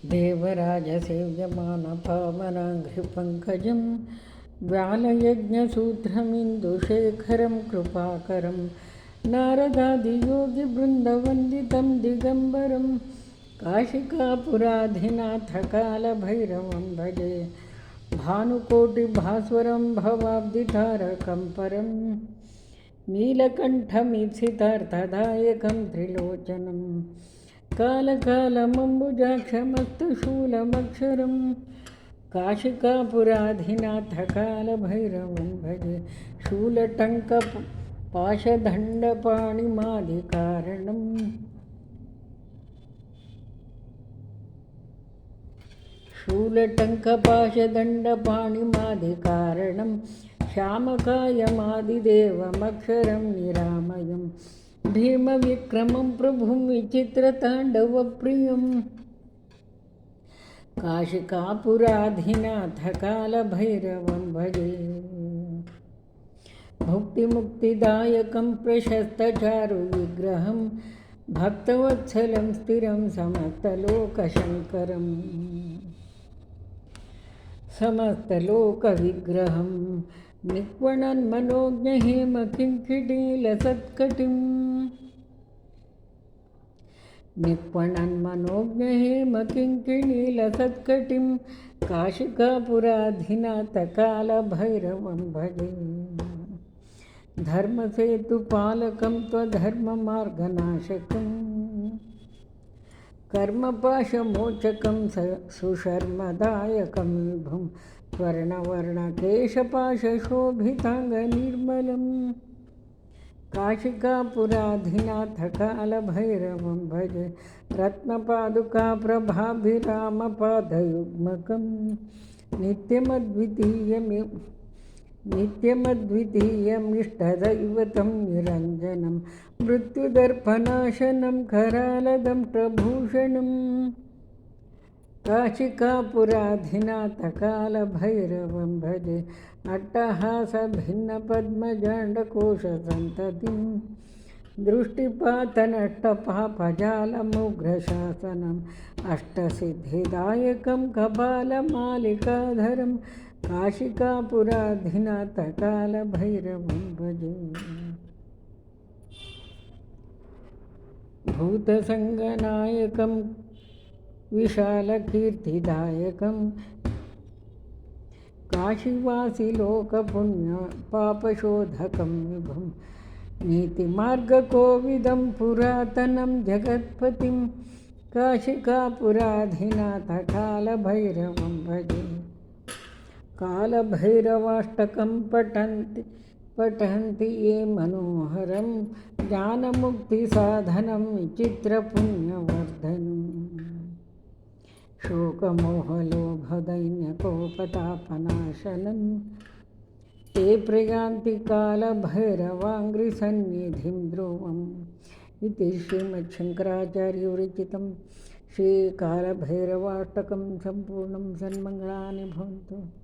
देवराजसेव्यमानपावनाङ्घ्रिपङ्कजं व्यालयज्ञसूत्रमिन्दुशेखरं कृपाकरं नारदादियोगिवृन्दवन्दितं दिगम्बरं काशिकापुराधिनाथकालभैरवं भजे भानुकोटिभास्वरं भवाब्धितारकं परं नीलकण्ठमीप्सितार्थदायकं त्रिलोचनं कालकालमम्बुजाक्षमस्तु शूलमक्षरं काशिकापुराधिनाथकालभैरवं भजे शूलटङ्कपाशदण्डपाणिमादिकारणं शूलटङ्कपाशदण्डपाणिमादिकारणं श्यामकायमादिदेवमक्षरं निरामयं भीमविक्रमं प्रभुं विचित्रताण्डवप्रियं काशिकापुराधिनाथकालभैरवं भजे भुक्तिमुक्तिदायकं प्रशस्तचारुविग्रहं भक्तवत्सलं स्थिरं समस्तलोकविग्रहं निक्वणन्मनोज्ञहेमकिङ्किणीलसत्कटिं काशिकापुराधिनाथकालभैरवं भजे धर्मसेतुपालकं त्वधर्ममार्गनाशकं कर्मपाशमोचकं सुशर्मदायकं विभुं स्वर्णवर्णकेशपाशशोभिताङ्गनिर्मलं काशिकापुराधिनाथकालभैरवं भजे रत्नपादुकाप्रभाभिरामपादयुग्मकं नित्यमद्वितीयमिष्टदैवतं निरञ्जनं मृत्युदर्पनाशनं करालदंष्ट्रभूषणं काशिकापुराधिनाथकालभैरवं भजे अट्टहासभिन्नपद्मजाण्डकोशसन्ततिं दृष्टिपातनष्टपापजालमुग्रशासनम् अष्टसिद्धिदायकं कपालमालिकाधरं काशिकापुराधिनाथकालभैरवं भजे भूतसङ्गनायकं विशालकीर्तिदायकं काशीवासिलोकपुण्यपापशोधकं विभुं नीतिमार्गकोविदं पुरातनं जगत्पतिं काशिकापुराधिनाथकालभैरवं भजे कालभैरवाष्टकं पठन्ति ये मनोहरं ज्ञानमुक्तिसाधनं विचित्रपुण्यवर्धनं शोकमोहलोभदैन्यकोपतापनाशनं ते प्रयान्ति कालभैरवाङ्घ्रिसन्निधिं ध्रुवम् इति श्रीमच्छङ्कराचार्यविरचितं श्रीकालभैरवाष्टकं सम्पूर्णं सन्मङ्गलानि भवन्तु।